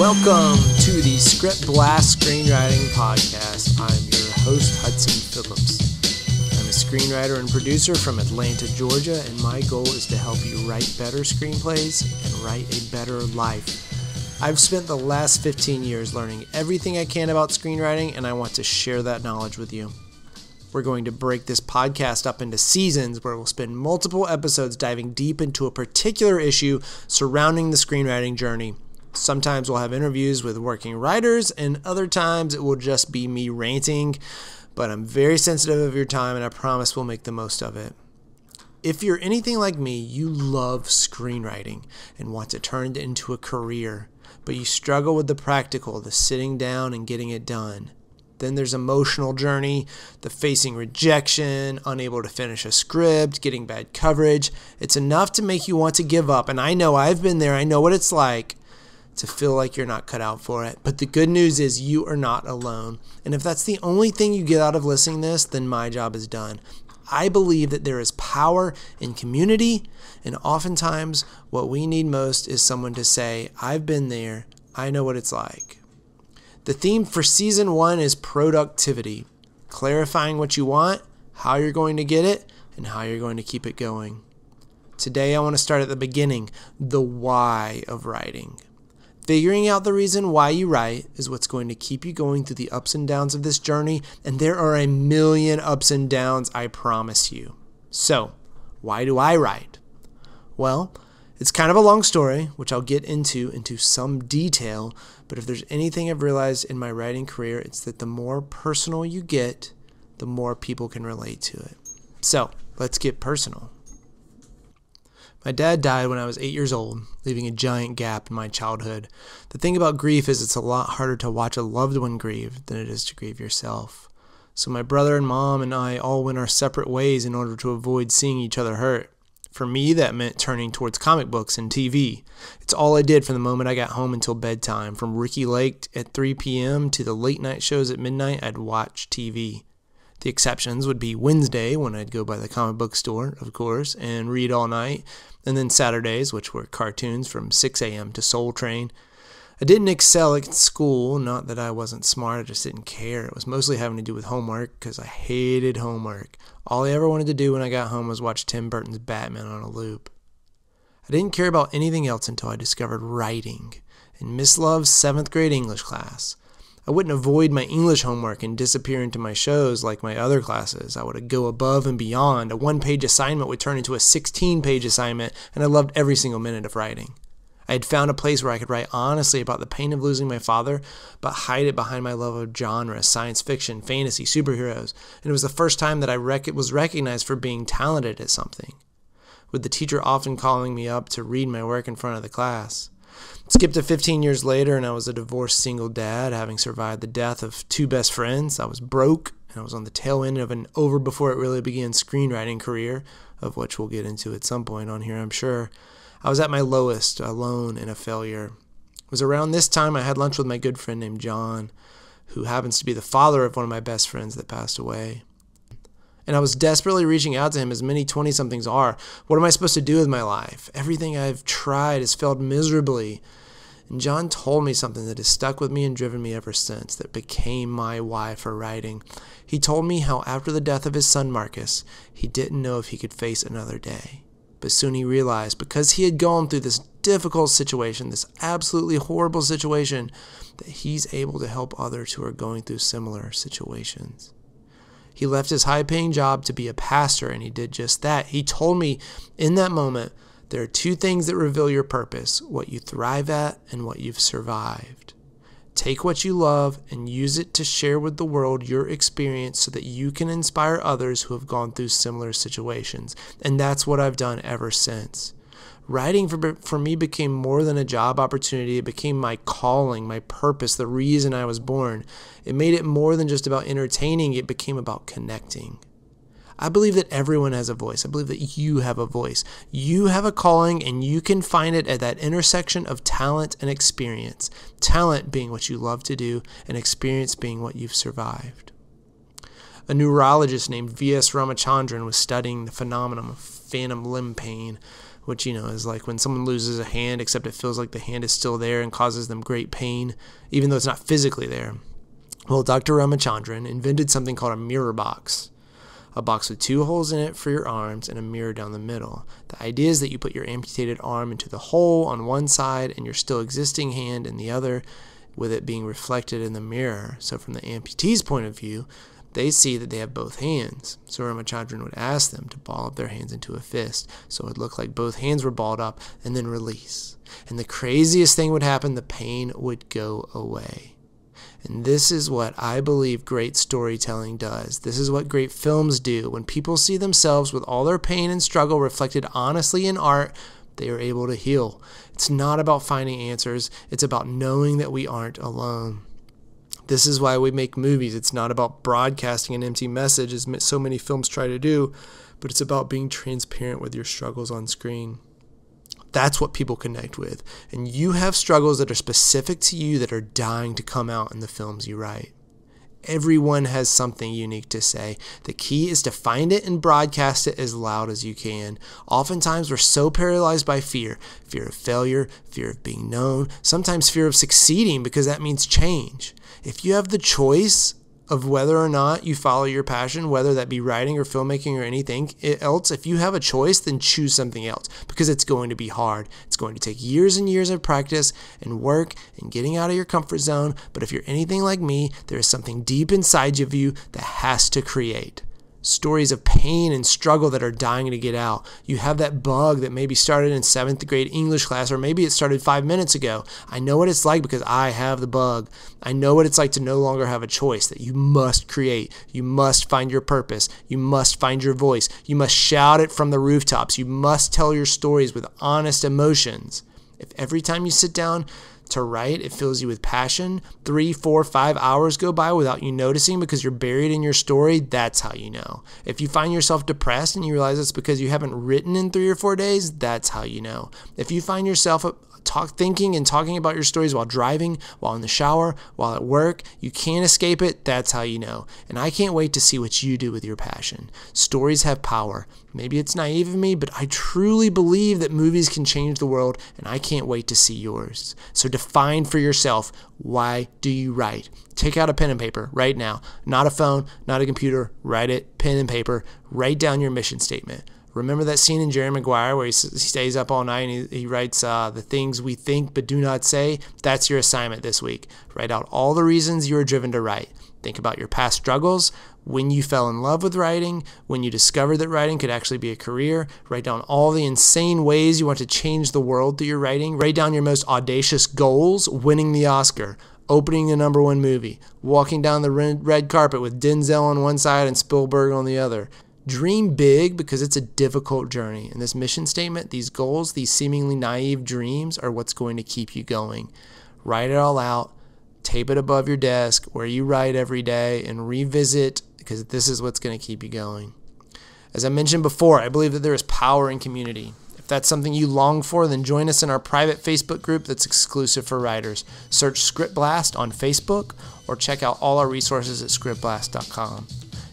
Welcome to the ScriptBlast Screenwriting Podcast. I'm your host, Hudson Phillips. I'm a screenwriter and producer from Atlanta, Georgia, and my goal is to help you write better screenplays and write a better life. I've spent the last 15 years learning everything I can about screenwriting, and I want to share that knowledge with you. We're going to break this podcast up into seasons where we'll spend multiple episodes diving deep into a particular issue surrounding the screenwriting journey. Sometimes we'll have interviews with working writers, and other times it will just be me ranting, but I'm very sensitive of your time, and I promise we'll make the most of it. If you're anything like me, you love screenwriting and want to turn it into a career, but you struggle with the practical, the sitting down and getting it done. Then there's emotional journey, the facing rejection, unable to finish a script, getting bad coverage. It's enough to make you want to give up, and I know I've been there. I know what it's like to feel like you're not cut out for it. But the good news is you are not alone. And if that's the only thing you get out of listening to this, then my job is done. I believe that there is power in community, and oftentimes what we need most is someone to say, I've been there, I know what it's like. The theme for season 1 is productivity, clarifying what you want, how you're going to get it, and how you're going to keep it going. Today I want to start at the beginning, the why of writing. Figuring out the reason why you write is what's going to keep you going through the ups and downs of this journey, and there are a million ups and downs, I promise you. So, why do I write? Well, it's kind of a long story, which I'll get into some detail, but if there's anything I've realized in my writing career, it's that the more personal you get, the more people can relate to it. So, let's get personal. My dad died when I was 8 years old, leaving a giant gap in my childhood. The thing about grief is it's a lot harder to watch a loved one grieve than it is to grieve yourself. So my brother and mom and I all went our separate ways in order to avoid seeing each other hurt. For me, that meant turning towards comic books and TV. It's all I did from the moment I got home until bedtime. From Ricky Lake at 3 p.m. to the late night shows at midnight, I'd watch TV. The exceptions would be Wednesday, when I'd go by the comic book store, of course, and read all night, and then Saturdays, which were cartoons from 6 a.m. to Soul Train. I didn't excel at school, not that I wasn't smart, I just didn't care. It was mostly having to do with homework, because I hated homework. All I ever wanted to do when I got home was watch Tim Burton's Batman on a loop. I didn't care about anything else until I discovered writing in Miss Love's 7th grade English class. I wouldn't avoid my English homework and disappear into my shows like my other classes. I would go above and beyond. A 1-page assignment would turn into a 16-page assignment, and I loved every single minute of writing. I had found a place where I could write honestly about the pain of losing my father, but hide it behind my love of genre, science fiction, fantasy, superheroes, and it was the first time that I was recognized for being talented at something, with the teacher often calling me up to read my work in front of the class. Skip to 15 years later, and I was a divorced single dad, having survived the death of 2 best friends. I was broke, and I was on the tail end of an over before it really began screenwriting career, of which we'll get into at some point on here, I'm sure. I was at my lowest, alone and a failure. It was around this time I had lunch with my good friend named John, who happens to be the father of one of my best friends that passed away. And I was desperately reaching out to him, as many 20-somethings are. What am I supposed to do with my life? Everything I've tried has failed miserably. And John told me something that has stuck with me and driven me ever since, that became my why for writing. He told me how after the death of his son Marcus, he didn't know if he could face another day. But soon he realized, because he had gone through this difficult situation, this absolutely horrible situation, that he's able to help others who are going through similar situations. He left his high-paying job to be a pastor, and he did just that. He told me in that moment, there are 2 things that reveal your purpose, what you thrive at and what you've survived. Take what you love and use it to share with the world your experience so that you can inspire others who have gone through similar situations. And that's what I've done ever since. Writing for me became more than a job opportunity. It became my calling, my purpose, the reason I was born. It made it more than just about entertaining. It became about connecting. I believe that everyone has a voice. I believe that you have a voice. You have a calling, and you can find it at that intersection of talent and experience. Talent being what you love to do, and experience being what you've survived. A neurologist named V.S. Ramachandran was studying the phenomenon of phantom limb pain which, is like when someone loses a hand, except it feels like the hand is still there and causes them great pain, even though it's not physically there. Well, Dr. Ramachandran invented something called a mirror box. A box with 2 holes in it for your arms and a mirror down the middle. The idea is that you put your amputated arm into the hole on one side and your still existing hand in the other, with it being reflected in the mirror. So from the amputee's point of view, they see that they have both hands. So Ramachandran would ask them to ball up their hands into a fist, so it would look like both hands were balled up, and then release. And the craziest thing would happen, the pain would go away. And this is what I believe great storytelling does. This is what great films do. When people see themselves with all their pain and struggle reflected honestly in art, they are able to heal. It's not about finding answers. It's about knowing that we aren't alone. This is why we make movies. It's not about broadcasting an empty message, as so many films try to do, but it's about being transparent with your struggles on screen. That's what people connect with. And you have struggles that are specific to you that are dying to come out in the films you write. Everyone has something unique to say. The key is to find it and broadcast it as loud as you can. Oftentimes we're so paralyzed by fear of failure, fear of being known, sometimes fear of succeeding, because that means change. If you have the choice of whether or not you follow your passion, whether that be writing or filmmaking or anything else, if you have a choice, then choose something else, because it's going to be hard. It's going to take years and years of practice and work and getting out of your comfort zone. But if you're anything like me, there is something deep inside of you that has to create. Stories of pain and struggle that are dying to get out. You have that bug that maybe started in 7th grade English class, or maybe it started 5 minutes ago. I know what it's like because I have the bug. I know what it's like to no longer have a choice, that you must create. You must find your purpose. You must find your voice. You must shout it from the rooftops. You must tell your stories with honest emotions. If every time you sit down to write, it fills you with passion, 3, 4, 5 hours go by without you noticing because you're buried in your story, that's how you know. If you find yourself depressed and you realize it's because you haven't written in 3 or 4 days, that's how you know. If you find yourself thinking and talking about your stories while driving, while in the shower, while at work, you can't escape it, that's how you know. And I can't wait to see what you do with your passion. Stories have power. Maybe it's naive of me, but I truly believe that movies can change the world, and I can't wait to see yours. So define for yourself, why do you write? Take out a pen and paper right now. Not a phone, not a computer. Write it, pen and paper. Write down your mission statement. Remember that scene in Jerry Maguire where he stays up all night and he writes the things we think but do not say? That's your assignment this week. Write out all the reasons you are driven to write. Think about your past struggles, when you fell in love with writing, when you discovered that writing could actually be a career. Write down all the insane ways you want to change the world through your writing. Write down your most audacious goals: winning the Oscar, opening the #1 movie, walking down the red carpet with Denzel on one side and Spielberg on the other. Dream big, because it's a difficult journey. And this mission statement, these goals, these seemingly naive dreams are what's going to keep you going. Write it all out. Tape it above your desk where you write every day and revisit, because this is what's going to keep you going. As I mentioned before, I believe that there is power in community. If that's something you long for, then join us in our private Facebook group that's exclusive for writers. Search ScriptBlast on Facebook or check out all our resources at scriptblast.com.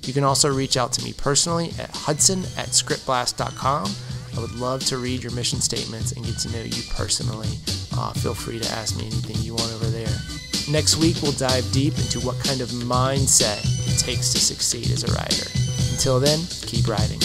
You can also reach out to me personally at hudson@scriptblast.com. I would love to read your mission statements and get to know you personally. Feel free to ask me anything you want over there. Next week, we'll dive deep into what kind of mindset it takes to succeed as a writer. Until then, keep writing.